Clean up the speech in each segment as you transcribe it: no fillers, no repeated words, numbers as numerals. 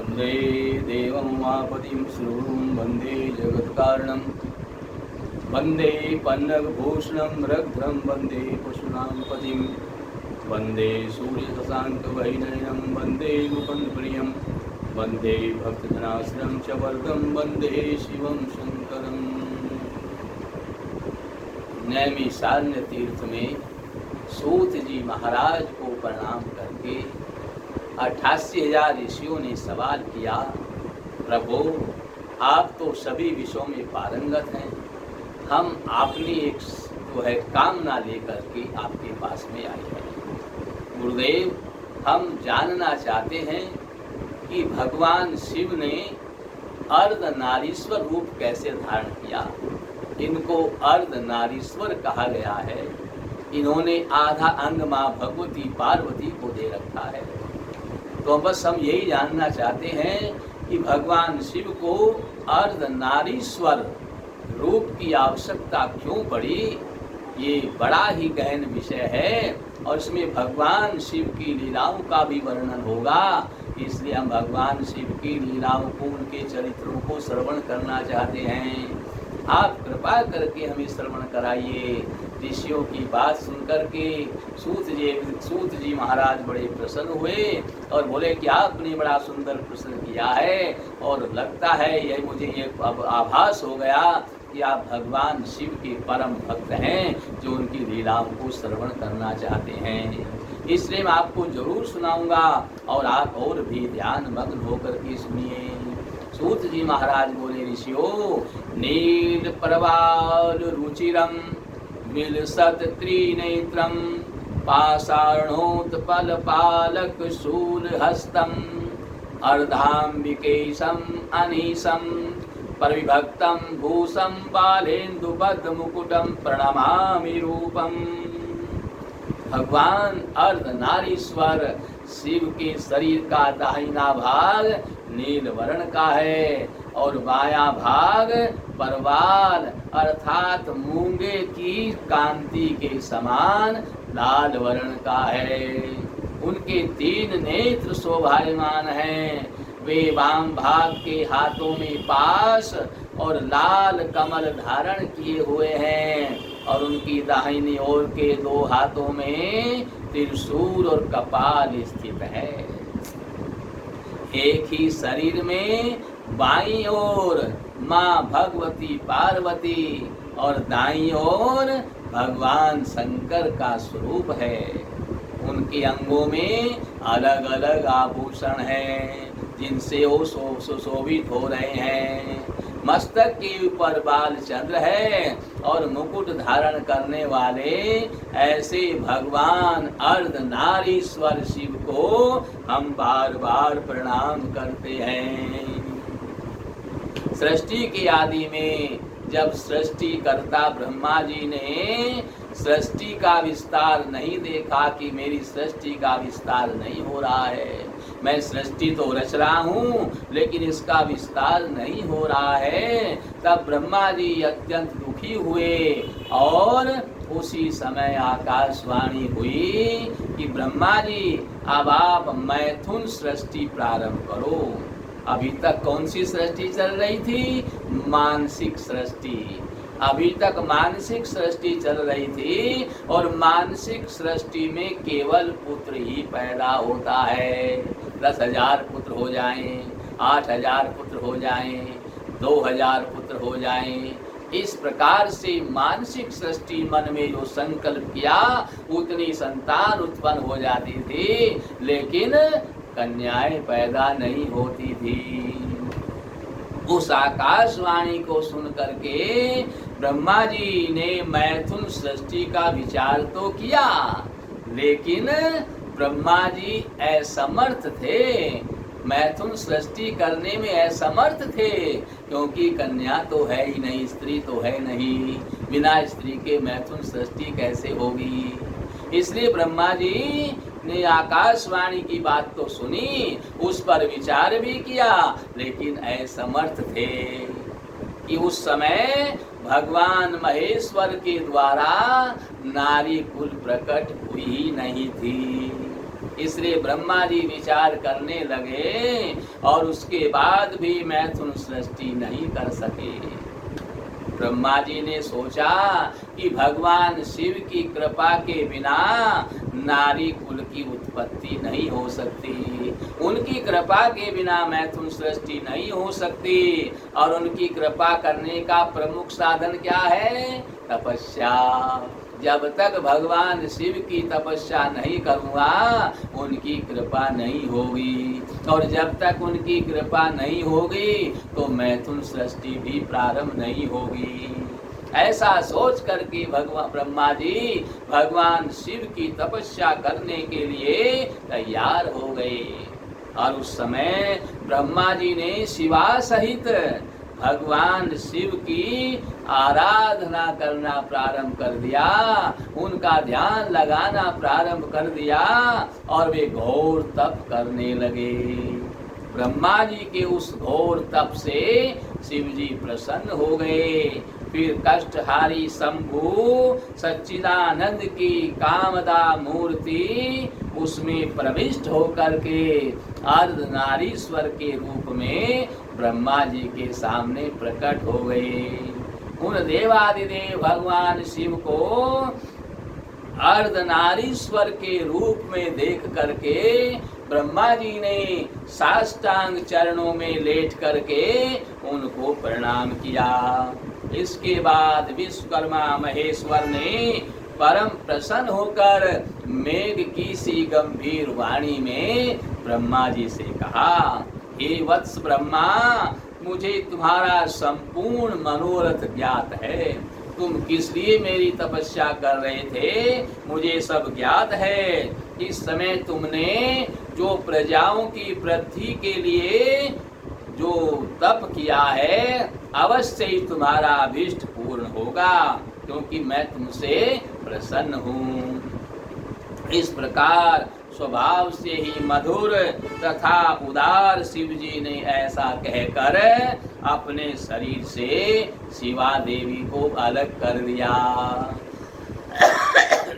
वन्दे देवमुमापतिं सुरगुरुं वन्दे जगत्कारणं वन्दे पन्नगभूषणं रग्ध्रं वन्दे पशूनां पतिं वन्दे सूर्यशशाङ्कवैनयनं वन्दे मुकुन्दप्रियं वन्दे भक्तजनाश्रयं च वर्गं वन्दे शिवं शङ्करम्। नैमिषारण्य तीर्थ में सूत जी महाराज को प्रणाम करके 88,000 ऋषियों ने सवाल किया, प्रभु आप तो सभी विषयों में पारंगत हैं, हम अपनी एक जो है कामना लेकर के आपके पास में आए हैं। गुरुदेव, हम जानना चाहते हैं कि भगवान शिव ने अर्धनारीश्वर रूप कैसे धारण किया। इनको अर्धनारीश्वर कहा गया है। इन्होंने आधा अंग माँ भगवती पार्वती को दे रखा है। तो बस हम यही जानना चाहते हैं कि भगवान शिव को अर्धनारीश्वर रूप की आवश्यकता क्यों पड़ी। ये बड़ा ही गहन विषय है और इसमें भगवान शिव की लीलाओं का भी वर्णन होगा। इसलिए हम भगवान शिव की लीलाओं को, उनके चरित्रों को श्रवण करना चाहते हैं। आप कृपा करके हमें श्रवण कराइए। ऋषियों की बात सुन करके सूत जी महाराज बड़े प्रसन्न हुए और बोले कि आपने बड़ा सुंदर प्रश्न किया है और लगता है यह मुझे ये अब आभास हो गया कि आप भगवान शिव के परम भक्त हैं, जो उनकी लीलाओं को श्रवण करना चाहते हैं। इसलिए मैं आपको जरूर सुनाऊंगा और आप और भी ध्यान मग्न होकर के सुनिए। सूत जी महाराज बोले, ऋषियों, नील प्रवाल रुचिरम मिलसत त्रिनेत्रम पाषाणोत्पल पालक शूल हस्तम अर्धाम्बिकेशम अनीशम परिभक्तम भूषम बालेन्दुबद्ध मुकुटम प्रणमामि रूपम। भगवान अर्धनारीश्वर शिव के शरीर का दाहिना भाग नील वर्ण का है और बायां भाग परवाल अर्थात मूंगे की कांति के समान लाल वर्ण का है। उनके 3 नेत्र शोभायमान हैं। वे वाम भाग के हाथों में पाश और लाल कमल धारण किए हुए हैं और उनकी दाहिनी ओर के 2 हाथों में त्रिशूल और कपाल स्थित है। एक ही शरीर में बाईं ओर माँ भगवती पार्वती और दाईं ओर भगवान शंकर का स्वरूप है। उनके अंगों में अलग अलग आभूषण हैं जिनसे वो सुशोभित हो रहे हैं। मस्तक के ऊपर बाल चंद्र है और मुकुट धारण करने वाले ऐसे भगवान अर्धनारीश्वर शिव को हम बार बार प्रणाम करते हैं। सृष्टि के आदि में जब सृष्टि करता ब्रह्मा जी ने सृष्टि का विस्तार नहीं देखा कि मेरी सृष्टि का विस्तार नहीं हो रहा है, मैं सृष्टि तो रच रहा हूँ लेकिन इसका विस्तार नहीं हो रहा है, तब ब्रह्मा जी अत्यंत दुखी हुए और उसी समय आकाशवाणी हुई कि ब्रह्मा जी अब आप मैथुन सृष्टि प्रारंभ करो। अभी तक कौन सी सृष्टि चल रही थी? मानसिक सृष्टि। अभी तक मानसिक सृष्टि चल रही थी और मानसिक सृष्टि में केवल पुत्र ही पैदा होता है। 10,000 पुत्र हो जाएं, 8,000 पुत्र हो जाएं, 2,000 पुत्र हो जाएं, इस प्रकार से मानसिक सृष्टि मन में जो संकल्प किया उतनी संतान उत्पन्न हो जाती थी, लेकिन कन्याएं पैदा नहीं होती थी। उस आकाशवाणी को सुन करके ब्रह्मा जी ने मैथुन सृष्टि का विचार तो किया, लेकिन ब्रह्मा जी असमर्थ थे। मैथुन सृष्टि करने में असमर्थ थे, क्योंकि कन्या तो है ही नहीं, स्त्री तो है नहीं। बिना स्त्री के मैथुन सृष्टि कैसे होगी? इसलिए ब्रह्मा जी ने आकाशवाणी की बात तो सुनी, उस पर विचार भी किया, लेकिन असमर्थ थे कि उस समय भगवान महेश्वर के द्वारा नारी कुल प्रकट हुई ही नहीं थी। इसलिए ब्रह्मा जी विचार करने लगे और उसके बाद भी मैथुन सृष्टि नहीं कर सके। ब्रह्मा जी ने सोचा कि भगवान शिव की कृपा के बिना नारी कुल की उत्पत्ति नहीं हो सकती, उनकी कृपा के बिना मैथुन सृष्टि नहीं हो सकती। और उनकी कृपा करने का प्रमुख साधन क्या है? तपस्या। जब तक भगवान शिव की तपस्या नहीं करूँगा उनकी कृपा नहीं होगी, और जब तक उनकी कृपा नहीं होगी तो मैथुन सृष्टि भी प्रारंभ नहीं होगी। ऐसा सोच करके भगवान ब्रह्मा जी भगवान शिव की तपस्या करने के लिए तैयार हो गए। और उस समय ब्रह्मा जी ने शिवा सहित भगवान शिव की आराधना करना प्रारंभ कर दिया, उनका ध्यान लगाना प्रारंभ कर दिया और वे घोर तप करने लगे। ब्रह्मा जी के उस घोर तप से शिव जी प्रसन्न हो गए। फिर कष्टहारी शंभु सच्चिदानंद की कामदा मूर्ति उसमें प्रविष्ट होकर के अर्धनारीश्वर के रूप में ब्रह्मा जी के सामने प्रकट हो गए। उन देवादिदेव भगवान शिव को अर्धनारीश्वर के रूप में देख करके ब्रह्मा जी ने साष्टांग चरणों में लेट करके उनको प्रणाम किया। इसके बाद विश्वकर्मा महेश्वर ने परम प्रसन्न होकर मेघ की सी गंभीर वाणी में ब्रह्मा जी से कहा, हे वत्स ब्रह्मा, मुझे तुम्हारा संपूर्ण मनोरथ ज्ञात है। तुम किस लिए मेरी तपस्या कर रहे थे मुझे सब ज्ञात है। इस समय तुमने जो प्रजाओं की वृद्धि के लिए जो तप किया है अवश्य ही तुम्हारा अभीष्ट पूर्ण होगा, क्योंकि मैं तुमसे प्रसन्न हूँ। इस प्रकार स्वभाव से ही मधुर तथा उदार शिव जी ने ऐसा कहकर अपने शरीर से शिवा देवी को अलग कर दिया।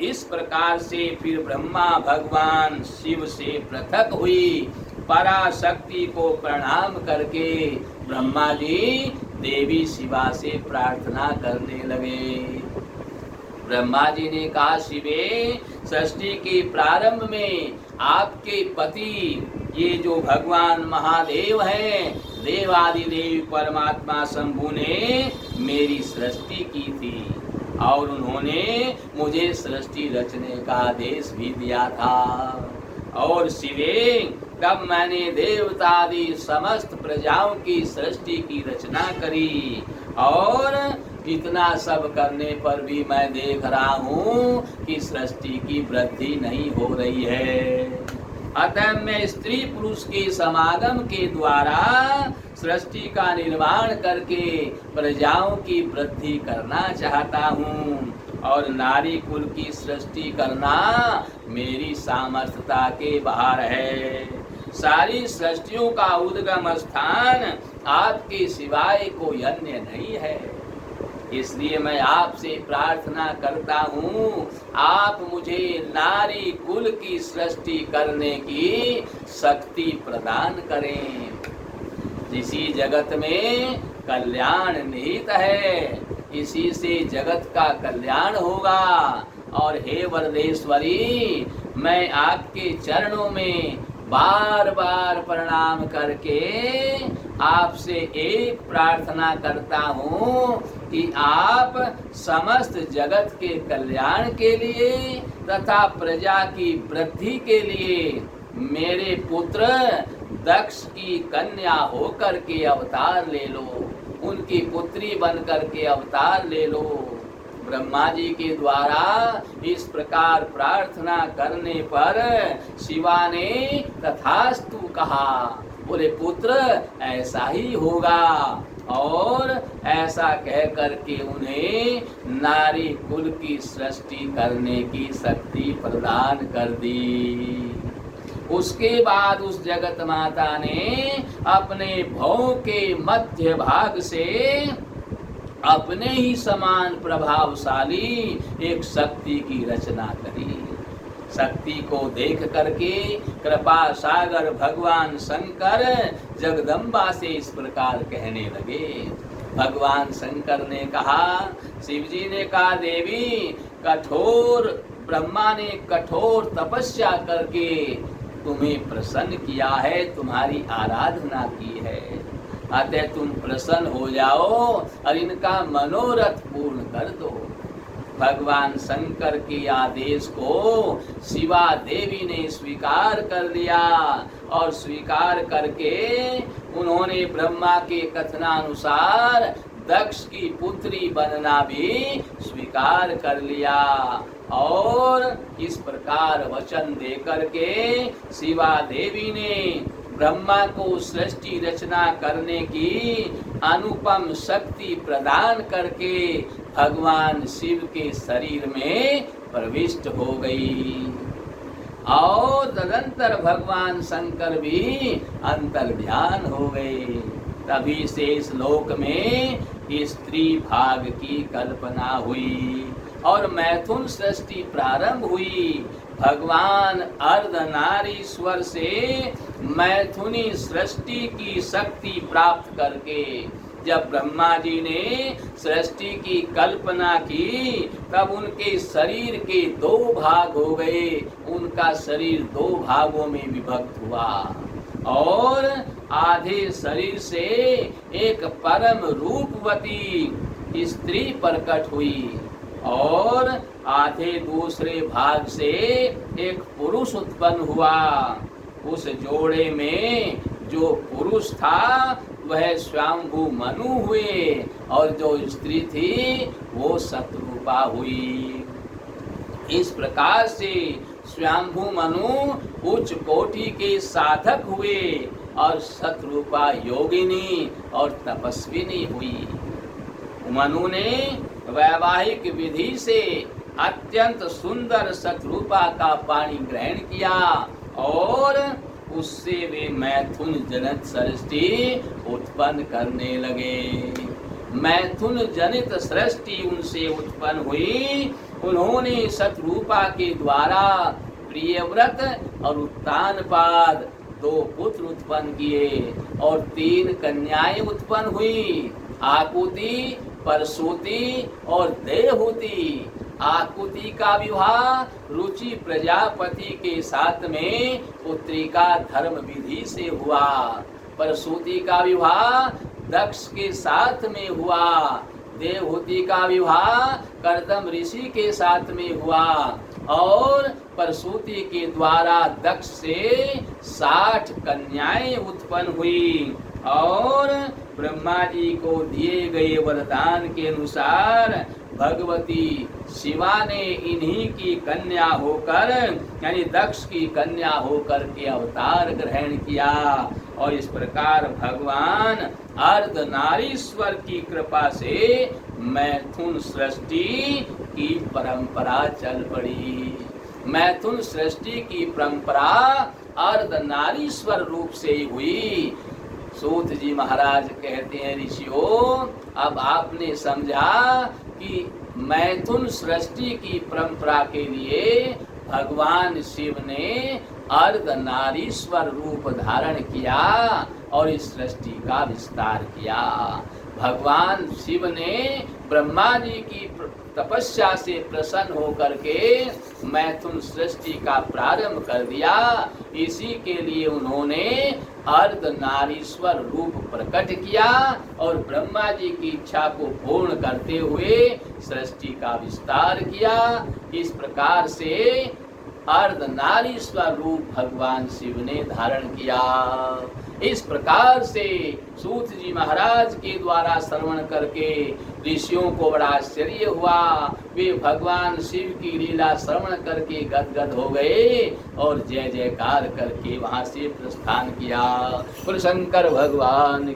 इस प्रकार से फिर ब्रह्मा भगवान शिव से पृथक हुई पराशक्ति को प्रणाम करके ब्रह्मा जी देवी शिवा से प्रार्थना करने लगे। ब्रह्मा जी ने कहा, शिवे, सृष्टि के प्रारंभ में आपके पति ये जो भगवान महादेव हैं, देवादिदेव परमात्मा शंभु ने मेरी सृष्टि की थी और उन्होंने मुझे सृष्टि रचने का आदेश भी दिया था। और शिवे, तब मैंने देवतादि समस्त प्रजाओं की सृष्टि की रचना करी, और इतना सब करने पर भी मैं देख रहा हूँ कि सृष्टि की वृद्धि नहीं हो रही है। अतः मैं स्त्री पुरुष के समागम के द्वारा सृष्टि का निर्माण करके प्रजाओं की वृद्धि करना चाहता हूँ, और नारी कुल की सृष्टि करना मेरी सामर्थ्यता के बाहर है। सारी सृष्टियों का उद्गम स्थान आपके सिवाय कोई अन्य नहीं है। इसलिए मैं आपसे प्रार्थना करता हूँ, आप मुझे नारी कुल की सृष्टि करने की शक्ति प्रदान करें। जिसी जगत में कल्याण निहित है, इसी से जगत का कल्याण होगा। और हे वरदेश्वरी, मैं आपके चरणों में बार बार प्रणाम करके आपसे एक प्रार्थना करता हूँ कि आप समस्त जगत के कल्याण के लिए तथा प्रजा की वृद्धि के लिए मेरे पुत्र दक्ष की कन्या होकर के अवतार ले लो, उनकी पुत्री बन करके अवतार ले लो। ब्रह्मा जी के द्वारा इस प्रकार प्रार्थना करने पर शिवा ने तथास्तु कहा। बोले, पुत्र ऐसा ही होगा। और ऐसा कह करके उन्हें नारी कुल की सृष्टि करने की शक्ति प्रदान कर दी। उसके बाद उस जगत माता ने अपने भौं के मध्य भाग से अपने ही समान प्रभावशाली एक शक्ति की रचना करी। शक्ति को देख करके कृपा सागर भगवान शंकर जगदम्बा से इस प्रकार कहने लगे। भगवान शंकर ने कहा, शिव जी ने कहा, देवी ब्रह्मा ने कठोर तपस्या करके तुम्हें प्रसन्न किया है, तुम्हारी आराधना की है, अतः तुम प्रसन्न हो जाओ और इनका मनोरथ पूर्ण कर दो। भगवान शंकर के आदेश को शिवा देवी ने स्वीकार कर लिया और स्वीकार करके उन्होंने ब्रह्मा के कथनानुसार दक्ष की पुत्री बनना भी स्वीकार कर लिया और इस प्रकार वचन दे करके शिवा देवी ने ब्रह्मा को सृष्टि रचना करने की अनुपम शक्ति प्रदान करके भगवान शिव के शरीर में प्रविष्ट हो गई और तदंतर भगवान शंकर भी अंतर्ध्यान हो गए। तभी से इस लोक में स्त्री भाग की कल्पना हुई और मैथुन सृष्टि प्रारंभ हुई। भगवान अर्धनारीश्वर से मैथुनी सृष्टि की शक्ति प्राप्त करके जब ब्रह्मा जी ने सृष्टि की कल्पना की तब उनके शरीर के 2 भाग हो गए, उनका शरीर 2 भागों में विभक्त हुआ और आधे शरीर से एक परम रूपवती स्त्री प्रकट हुई और आधे दूसरे भाग से एक पुरुष उत्पन्न हुआ। उस जोड़े में जो पुरुष था वह स्वयंभू मनु हुए और जो स्त्री थी वो शतरूपा हुई। इस प्रकार से स्वयंभू मनु उच्च कोटि के साधक हुए और शतरूपा योगिनी और तपस्विनी हुई। मनु ने वैवाहिक विधि से अत्यंत सुंदर शतरूपा का पानी ग्रहण किया और उससे वे मैथुन जनित सृष्टि उत्पन्न करने लगे। मैथुन जनित सृष्टि उनसे उत्पन्न हुई। उन्होंने शतरूपा के द्वारा प्रियव्रत और उत्तानपाद 2 पुत्र उत्पन्न किए और 3 कन्याएं उत्पन्न हुई, आकुति, परसूति और देवहूति। आकुति का विवाह रुचि प्रजापति के साथ में पुत्री का धर्म विधि से हुआ। परसूति का विवाह दक्ष के साथ में हुआ। देवहूति का विवाह कर्दम ऋषि के साथ में हुआ और परसूति के द्वारा दक्ष से 60 कन्याएं उत्पन्न हुई और ब्रह्मा जी को दिए गए वरदान के अनुसार भगवती शिवा ने इन्हीं की कन्या होकर यानी दक्ष की कन्या होकर के अवतार ग्रहण किया और इस प्रकार भगवान अर्धनारीश्वर की कृपा से मैथुन सृष्टि की परंपरा चल पड़ी। मैथुन सृष्टि की परंपरा अर्धनारीश्वर रूप से हुई। सूत जी महाराज कहते हैं, ऋषियों अब आपने समझा कि मैथुन सृष्टि की परंपरा के लिए भगवान शिव ने अर्धनारीश्वर रूप धारण किया और इस सृष्टि का विस्तार किया। भगवान शिव ने ब्रह्मा जी की तपस्या से प्रसन्न होकर के मैथुन सृष्टि का प्रारंभ कर दिया। इसी के लिए उन्होंने अर्धनारीश्वर रूप प्रकट किया और ब्रह्मा जी की इच्छा को पूर्ण करते हुए सृष्टि का विस्तार किया। इस प्रकार से अर्धनारीश्वर रूप भगवान शिव ने धारण किया। इस प्रकार से सूत जी महाराज के द्वारा श्रवण करके ऋषियों को बड़ा आश्चर्य हुआ। वे भगवान शिव की लीला श्रवण करके गदगद हो गए और जय जयकार करके वहां से प्रस्थान किया। शंकर भगवान